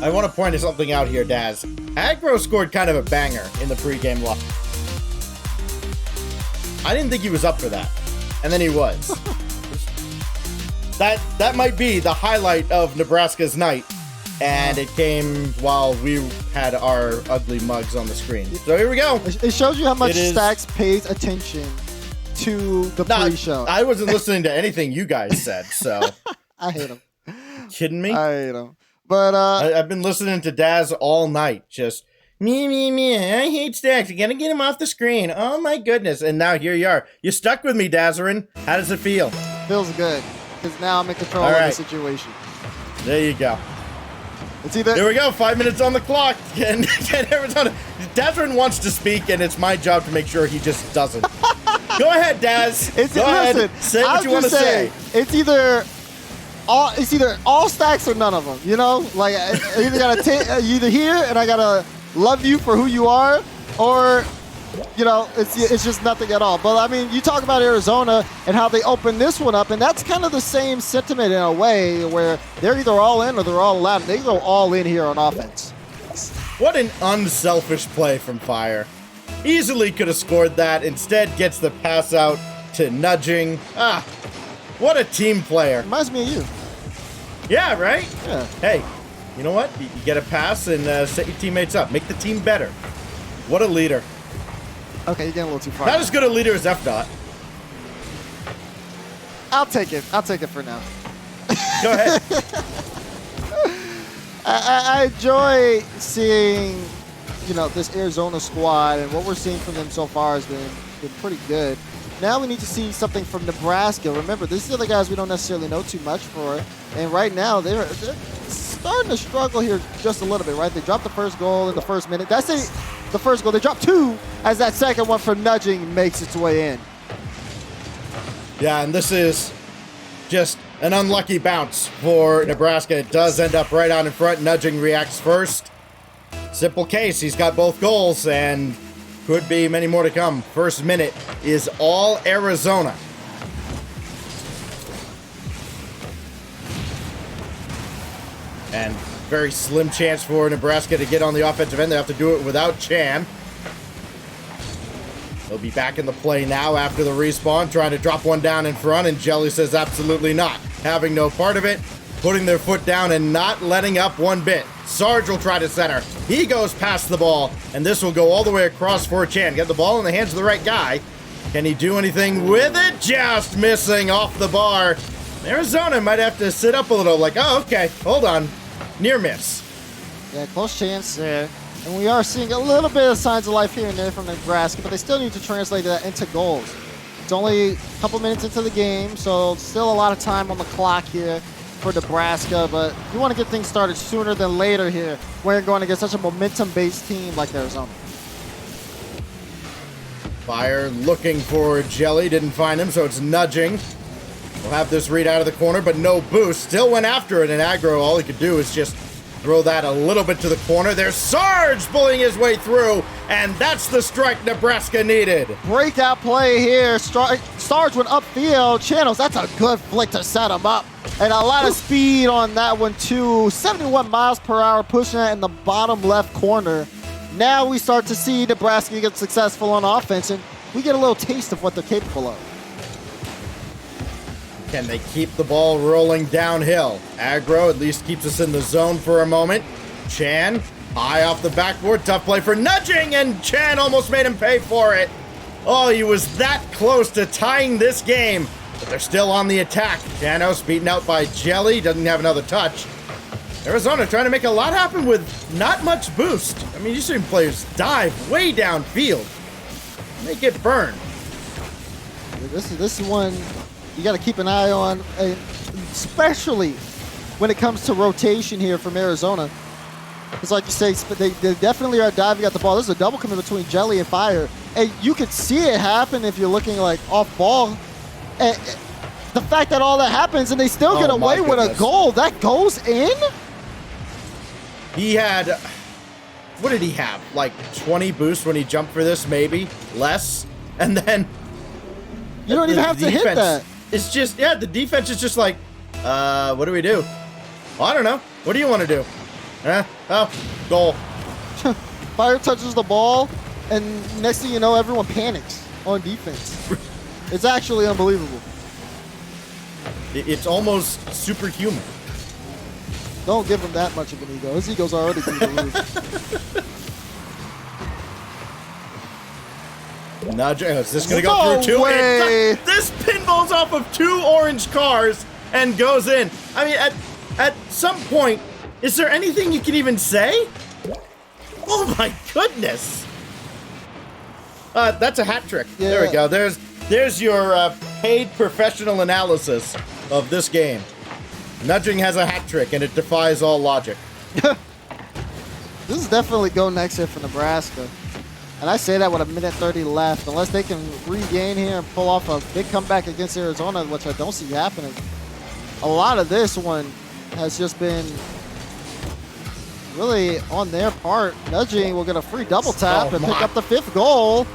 I want to point something out here, Daz. Aggro scored kind of a banger in the pregame lock. I didn't think he was up for that, and then he was. That might be the highlight of Nebraska's night, and it came while we had our ugly mugs on the screen. So here we go. It shows you how much Stacks pays attention to the pre-show. I wasn't listening to anything you guys said, so. I hate him. Kidding me? I hate him. But I've been listening to Daz all night, just me. I hate Stacks. I gotta get him off the screen. Oh my goodness! And now here you are. You stuck with me, Dazarin. How does it feel? Feels good, because now I'm in control of the situation. There you go. It's either. There we go. 5 minutes on the clock. Get Arizona. Dazarin wants to speak, and it's my job to make sure he just doesn't. Go ahead, Daz. Go ahead. Say what you want to say. It's either all Stacks or none of them. You know, like I either gotta you either here and I gotta love you for who you are, or you know, it's just nothing at all. But I mean, you talk about Arizona and how they opened this one up, and that's kind of the same sentiment in a way, where they're either all in or they're all out. They go all in here on offense. What an unselfish play from Fire. Easily could have scored that. Instead, gets the pass out to Nudging. What a team player. Reminds me of you. Yeah, right? Yeah. Hey, you know what? You get a pass and set your teammates up. Make the team better. What a leader. Okay, you're getting a little too far. Not as good a leader as F-Dot. I'll take it. I'll take it for now. Go ahead. I enjoy seeing, you know, this Arizona squad, and what we're seeing from them so far has been pretty good. Now we need to see something from Nebraska. Remember, these are the guys we don't necessarily know too much for, and right now they're starting to struggle here just a little bit, right? They dropped the first goal in the first minute. That's the first goal. They dropped two as that second one for Nudging makes its way in. Yeah, and this is just an unlucky bounce for Nebraska. It does end up right on in front. Nudging reacts first. Simple case. He's got both goals, and could be many more to come. First minute is all Arizona. And very slim chance for Nebraska to get on the offensive end. They have to do it without Chan. They'll be back in the play now after the respawn, trying to drop one down in front, and Jelly says absolutely not. Having no part of it, putting their foot down and not letting up one bit. Sarge will try to center. He goes past the ball, and this will go all the way across for Chan. Get the ball in the hands of the right guy. Can he do anything with it? Just missing off the bar. Arizona might have to sit up a little, like, oh, okay, hold on. Near miss. Yeah, close chance there. And we are seeing a little bit of signs of life here and there from Nebraska, but they still need to translate that into goals. It's only a couple minutes into the game, so still a lot of time on the clock here for Nebraska, but you want to get things started sooner than later here. We're going to get such a momentum-based team like Arizona. Fire looking for Jelly, didn't find him, so it's Nudging. We'll have this read out of the corner, but no boost. Still went after it, and Aggro, all he could do is just throw that a little bit to the corner. There's Sarge pulling his way through, and that's the strike Nebraska needed. Breakout play here. Sarge went upfield. Channels, that's a good flick to set him up. And a lot of speed on that one, too. 71 miles per hour, pushing that in the bottom left corner. Now we start to see Nebraska get successful on offense, and we get a little taste of what they're capable of. Can they keep the ball rolling downhill? Aggro at least keeps us in the zone for a moment. Chan, high off the backboard. Tough play for Nudging, and Chan almost made him pay for it. Oh, he was that close to tying this game, but they're still on the attack. Janos beaten out by Jelly, doesn't have another touch. Arizona trying to make a lot happen with not much boost. I mean, you've seen players dive way downfield. And they get burned. This is one you got to keep an eye on, especially when it comes to rotation here from Arizona. It's like you say, they definitely are diving at the ball. This is a double coming between Jelly and Fire. And you could see it happen if you're looking like off ball. And the fact that all that happens and they still get away with a goal, that goes in? He had, what did he have? Like 20 boosts when he jumped for this, maybe? Less? And then you don't even have to hit that. It's just, yeah, the defense is just like, what do we do? Well, I don't know. What do you want to do? Oh, goal. Fire touches the ball, and next thing you know, everyone panics on defense. It's actually unbelievable. It's almost superhuman. Don't give him that much of an ego. His ego's already through the roof. Nudge. Is this going to go through two? Way. This pinballs off of 2 orange cars and goes in. I mean, at some point, is there anything you can even say? Oh my goodness. That's a hat trick. Yeah. There we go. There's your paid professional analysis of this game. Nudging has a hat trick, and it defies all logic. This is definitely go next hit for Nebraska. And I say that with 1:30 left. Unless they can regain here and pull off a big comeback against Arizona, which I don't see happening. A lot of this one has just been really on their part. Nudging will get a free double tap and pick up the 5th goal.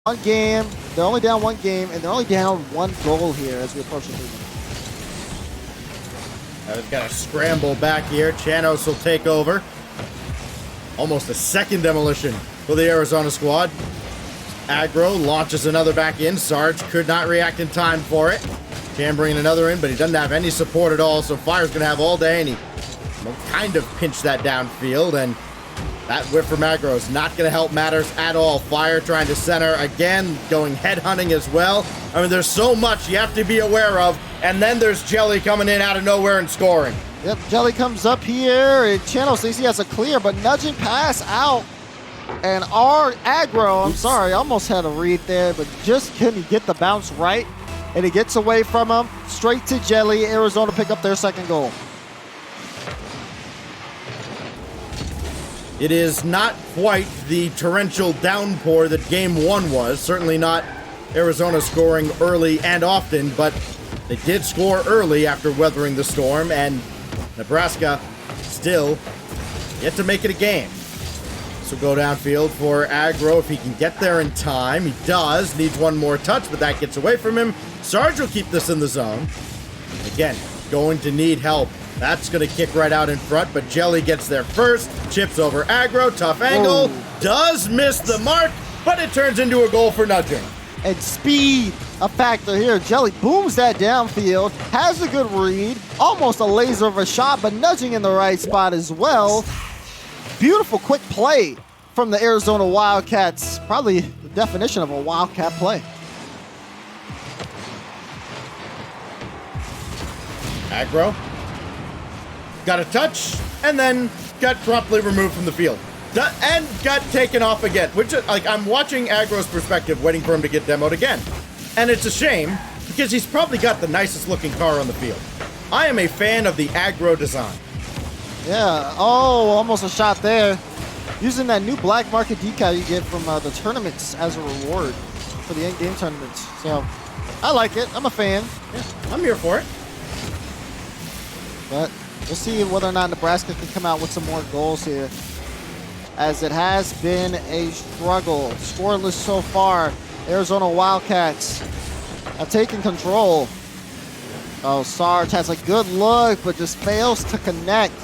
one game. They're only down one game, and they're only down one goal here as we approach the 3 minutes. They've got a scramble back here. Chanos will take over. Almost a second demolition for the Arizona squad. Aggro launches another back in. Sarge could not react in time for it. Chan bringing another in, but he doesn't have any support at all, so Fire's going to have all day, and he kind of pinched that downfield, and that whip from Aggro is not going to help matters at all. Fire trying to center again, going headhunting as well. I mean, there's so much you have to be aware of, and then there's Jelly coming in out of nowhere and scoring. Yep, Jelly comes up here, and Channel thinks he has a clear, but nudging pass out. And our Aggro, I'm sorry, almost had a read there, but just couldn't get the bounce right. And he gets away from him, straight to Jelly. Arizona pick up their second goal. It is not quite the torrential downpour that game 1 was. Certainly not Arizona scoring early and often, but they did score early after weathering the storm, and Nebraska still yet to make it a game. So go downfield for Aggro if he can get there in time. He does. Needs one more touch, but that gets away from him. Sarge will keep this in the zone. Again, going to need help. That's going to kick right out in front, but Jelly gets there first. Chips over Aggro. Tough angle. Whoa. Does miss the mark, but it turns into a goal for nudging. And speed, a factor here. Jelly booms that downfield, has a good read, almost a laser of a shot, but nudging in the right spot as well. Beautiful quick play from the Arizona Wildcats. Probably the definition of a Wildcat play. Aggro got a touch and then got promptly removed from the field. And got taken off again, which, like, I'm watching Aggro's perspective, waiting for him to get demoed again. And it's a shame, because he's probably got the nicest looking car on the field. I am a fan of the Aggro design. Yeah, oh, almost a shot there. Using that new black market decal you get from the tournaments as a reward for the in-game tournaments. So, I like it. I'm a fan. Yeah, I'm here for it. But we'll see whether or not Nebraska can come out with some more goals here, as it has been a struggle. Scoreless so far. Arizona Wildcats have taken control. Oh, Sarge has a good look, but just fails to connect.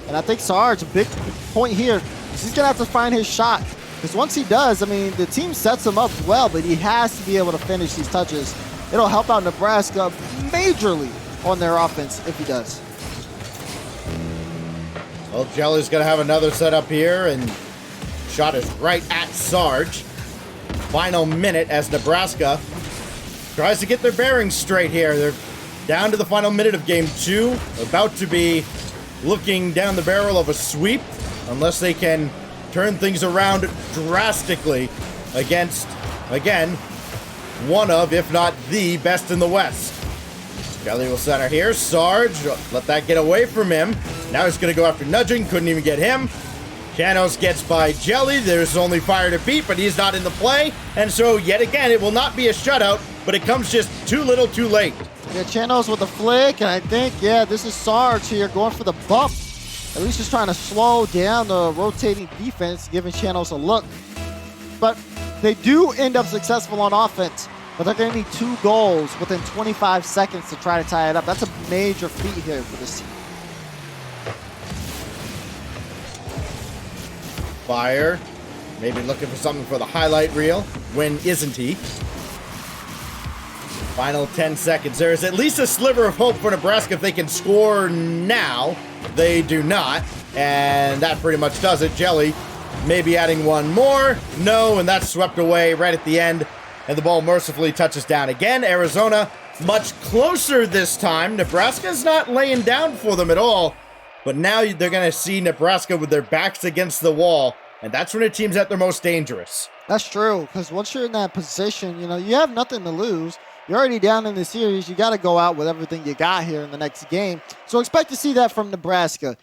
And I think Sarge, a big point here, is he's going to have to find his shot. Because once he does, I mean, the team sets him up well, but he has to be able to finish these touches. It'll help out Nebraska majorly on their offense if he does. Well, Jelly's going to have another setup here, and shot is right at Sarge. Final minute as Nebraska tries to get their bearings straight here. They're down to the final minute of game 2, about to be looking down the barrel of a sweep, unless they can turn things around drastically against, again, one of, if not the best in the West. Jelly will center here. Sarge, let that get away from him. Now he's going to go after nudging. Couldn't even get him. Chanos gets by Jelly. There's only Fire to beat, but he's not in the play. And so, yet again, it will not be a shutout, but it comes just too little too late. Yeah, Chanos with a flick, and I think, yeah, this is Sarge here going for the bump. At least just trying to slow down the rotating defense, giving Chanos a look. But they do end up successful on offense, but they're going to need 2 goals within 25 seconds to try to tie it up. That's a major feat here for this team. Fire, maybe looking for something for the highlight reel. When isn't he? Final 10 seconds. There is at least a sliver of hope for Nebraska if they can score now. They do not, and that pretty much does it. Jelly maybe adding one more. No, and that's swept away right at the end, and the ball mercifully touches down again. Arizona much closer this time. Nebraska's not laying down for them at all, but now they're going to see Nebraska with their backs against the wall, and that's when a team's at their most dangerous. That's true, because once you're in that position, you know, you have nothing to lose. You're already down in the series. You got to go out with everything you got here in the next game. So expect to see that from Nebraska.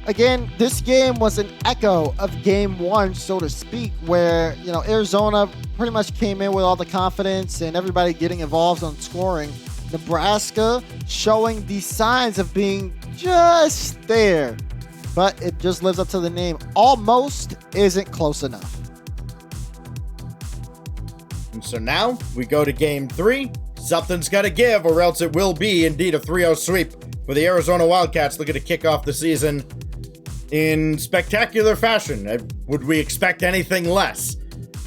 Again, this game was an echo of game 1, so to speak, where, you know, Arizona pretty much came in with all the confidence and everybody getting involved on scoring. Nebraska showing the signs of being just there, but it just lives up to the name. Almost isn't close enough. And so now we go to game 3. Something's got to give, or else it will be indeed a 3-0 sweep for the Arizona Wildcats, looking to kick off the season in spectacular fashion. Would we expect anything less?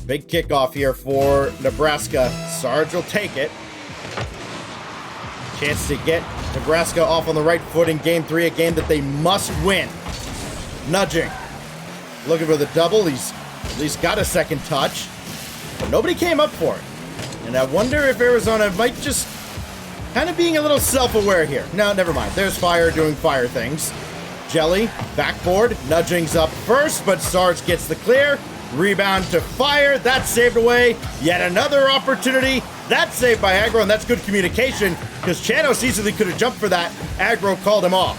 Big kickoff here for Nebraska. Sarge will take it. Chance to get Nebraska off on the right foot in game 3, a game that they must win. Nudging. Looking for the double. He's at least got a second touch, but nobody came up for it. And I wonder if Arizona might just kind of being a little self-aware here. No, never mind. There's Fire doing Fire things. Jelly, backboard, Nudging's up first, but Sarge gets the clear. Rebound to Fire. That's saved away. Yet another opportunity. That's saved by Aggro, and that's good communication because Chanos easily could have jumped for that. Aggro called him off.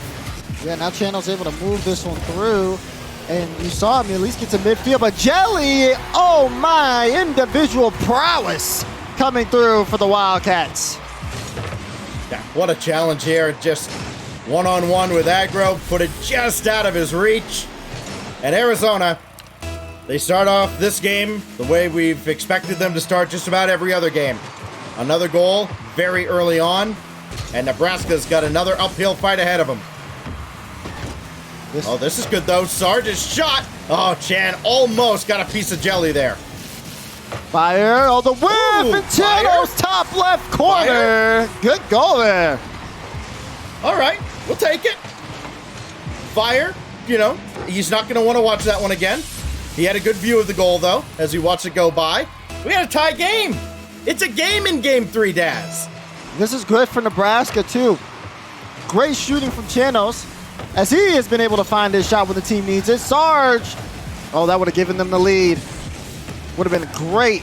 Yeah, now Chanos able to move this one through. And you saw him at least get to midfield, but Jelly, oh my, individual prowess coming through for the Wildcats. Yeah, what a challenge here. Just one-on-one with Aggro, put it just out of his reach. And Arizona, they start off this game the way we've expected them to start just about every other game. Another goal very early on, and Nebraska's got another uphill fight ahead of them. This is good, though. Sarge's shot. Oh, Chan almost got a piece of Jelly there. Fire. Oh, the whip. Ooh, and Chanos top left corner. Fire. Good goal there. All right. We'll take it. Fire. You know, he's not going to want to watch that one again. He had a good view of the goal, though, as he watched it go by. We got a tie game. It's a game in game 3, Daz. This is good for Nebraska, too. Great shooting from Chanos, as he has been able to find his shot when the team needs it. Sarge. Oh, that would have given them the lead. Would have been great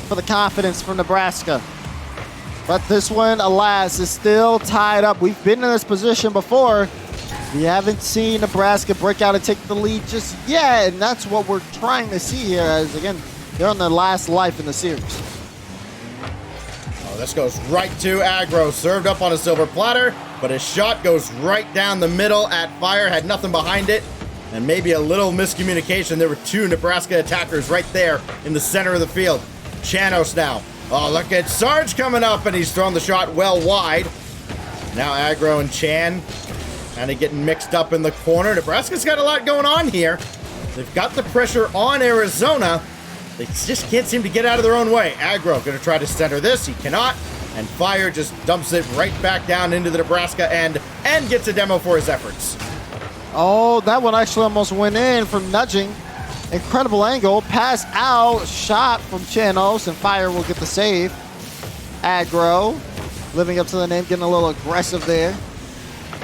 for the confidence from Nebraska. But this one, alas, is still tied up. We've been in this position before. We haven't seen Nebraska break out and take the lead just yet, and that's what we're trying to see here as, again, they're on their last life in the series. Oh, this goes right to Aggro. Served up on a silver platter, but his shot goes right down the middle at Fire. Had nothing behind it, and maybe a little miscommunication. There were 2 Nebraska attackers right there in the center of the field. Chanos now. Oh, look at Sarge coming up, and he's thrown the shot well wide. Now Aggro and Chan kind of getting mixed up in the corner. Nebraska's got a lot going on here. They've got the pressure on Arizona. They just can't seem to get out of their own way. Aggro going to try to center this. He cannot. And Fire just dumps it right back down into the Nebraska end and gets a demo for his efforts. Oh, that one actually almost went in from Nudging. Incredible angle. Pass out. Shot from Chanos, and Fire will get the save. Aggro living up to the name, getting a little aggressive there.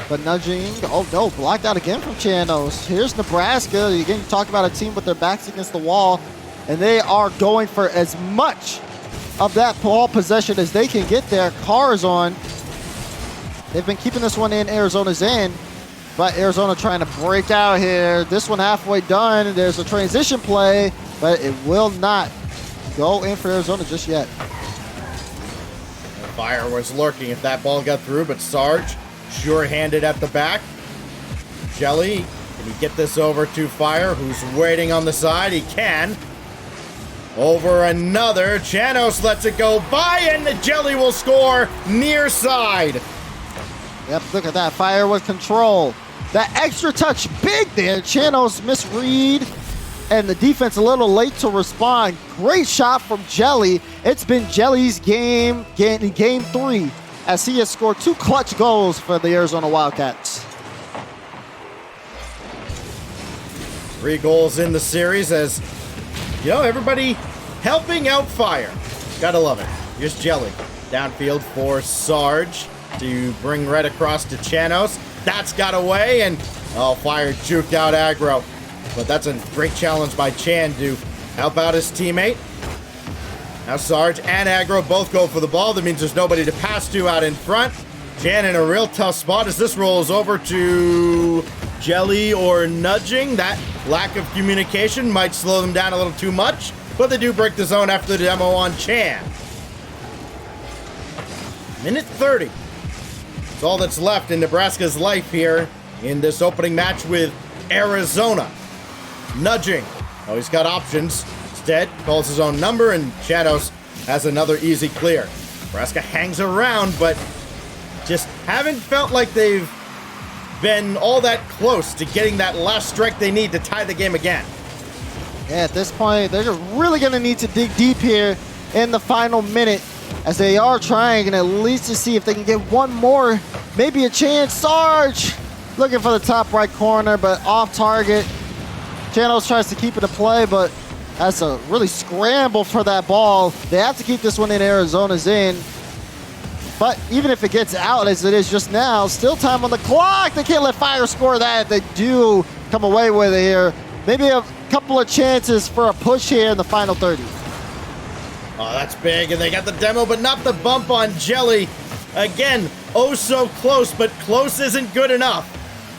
But Nudging, oh no, blocked out again from Chanos. Here's Nebraska. Again, you talk about a team with their backs against the wall, and they are going for as much of that ball possession as they can get their cars on. They've been keeping this one in Arizona's end, but Arizona trying to break out here. This one halfway done. There's a transition play, but it will not go in for Arizona just yet. Fire was lurking if that ball got through, but Sarge sure-handed at the back. Jelly, can he get this over to Fire, who's waiting on the side? He can. Over another. Chanos lets it go by, and the Jelly will score near side. Yep, look at that. Fire with control. That extra touch big there. Chanos misread, and the defense a little late to respond. Great shot from Jelly. It's been Jelly's game 3, as he has scored 2 clutch goals for the Arizona Wildcats. 3 goals in the series as, you know, everybody helping out Fire. Gotta love it. Here's Jelly. Downfield for Sarge to bring right across to Chanos. That's got away, and oh, Fire juked out Aggro. But that's a great challenge by Chan to help out his teammate. Now Sarge and Aggro both go for the ball. That means there's nobody to pass to out in front. Chan in a real tough spot as this rolls over to Jelly or Nudging. That lack of communication might slow them down a little too much, but they do break the zone after the demo on Chan. Minute 30. It's all that's left in Nebraska's life here in this opening match with Arizona. Nudging. Oh, he's got options. Instead, calls his own number, and Chanos has another easy clear. Nebraska hangs around, but just haven't felt like they've been all that close to getting that last strike they need to tie the game again. Yeah, at this point, they're really going to need to dig deep here in the final minute, as they are trying and at least to see if they can get one more, maybe a chance. Sarge looking for the top right corner, but off target. Janos tries to keep it a play, but that's a really scramble for that ball. They have to keep this one in. Arizona's in. But even if it gets out as it is just now, still time on the clock. They can't let Fire score that. They do come away with it here. Maybe a couple of chances for a push here in the final 30. Oh, that's big, and they got the demo, but not the bump on Jelly. Again, oh so close, but close isn't good enough.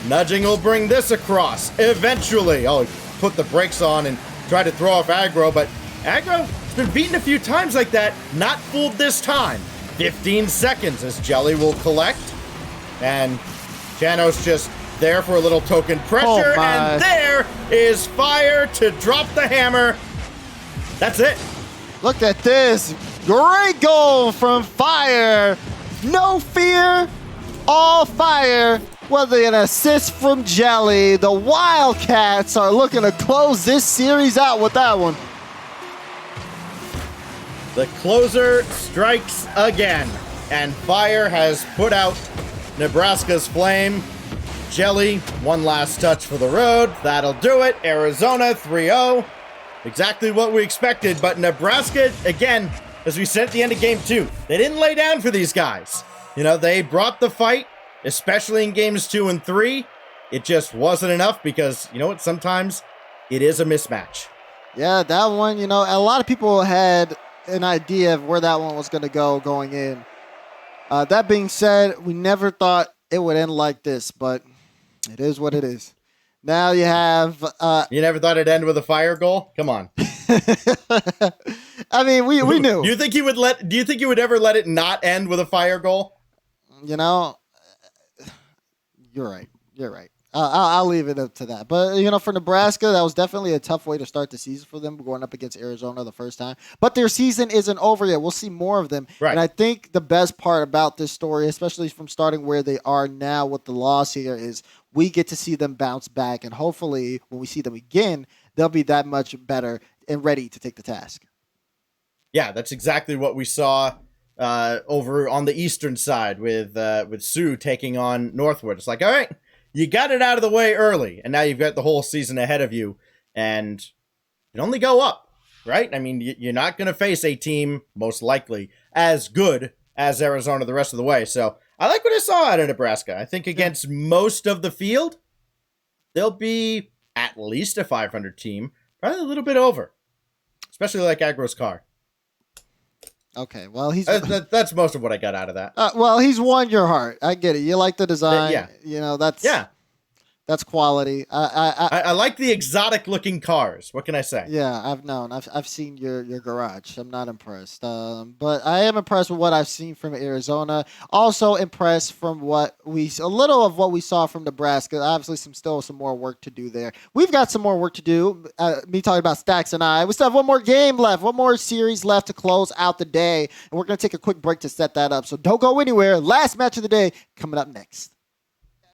Nudging will bring this across eventually. Oh, put the brakes on and try to throw off Aggro, but Aggro has been beaten a few times like that. Not fooled this time. 15 seconds as Jelly will collect. And Janos just there for a little token pressure. And there is Fire to drop the hammer. That's it. Look at this. Great goal from Fire. No fear, all fire. With an assist from Jelly. The Wildcats are looking to close this series out with that one. The closer strikes again, and Fire has put out Nebraska's flame. Jelly, one last touch for the road. That'll do it. Arizona 3-0. Exactly what we expected, but Nebraska, again, as we said at the end of game 2, they didn't lay down for these guys. You know, they brought the fight, especially in games 2 and 3. It just wasn't enough because, you know what, sometimes it is a mismatch. Yeah, that one, you know, a lot of people had an idea of where that one was going to go going in. That being said, we never thought it would end like this, but it is what it is. Now you have... you never thought it'd end with a Fire goal? Come on. I mean, we knew. Do you think you would ever let it not end with a Fire goal? You know, you're right. You're right. I'll leave it up to that. But, you know, for Nebraska, that was definitely a tough way to start the season for them, going up against Arizona the first time. But their season isn't over yet. We'll see more of them. Right. And I think the best part about this story, especially from starting where they are now with the loss here, is we get to see them bounce back. And hopefully, when we see them again, they'll be that much better and ready to take the task. Yeah, that's exactly what we saw over on the eastern side with Sioux taking on Northwood. It's like, all right, you got it out of the way early, and now you've got the whole season ahead of you, and it only go up, right? I mean, you're not going to face a team, most likely, as good as Arizona the rest of the way. So I like what I saw out of Nebraska. I think against most of the field, they'll be at least a 500 team, probably a little bit over, especially like Aggro's car. Okay, well, he's... that's most of what I got out of that. Well, he's won your heart. I get it. You like the design. Yeah. You know, that's... Yeah. That's quality. I like the exotic looking cars. What can I say? Yeah, I've known. I've seen your garage. I'm not impressed. But I am impressed with what I've seen from Arizona. Also impressed from a little of what we saw from Nebraska. Obviously, still some more work to do there. We've got some more work to do. Me talking about Stacks and I. We still have one more game left, one more series left to close out the day, and we're gonna take a quick break to set that up. So don't go anywhere. Last match of the day coming up next.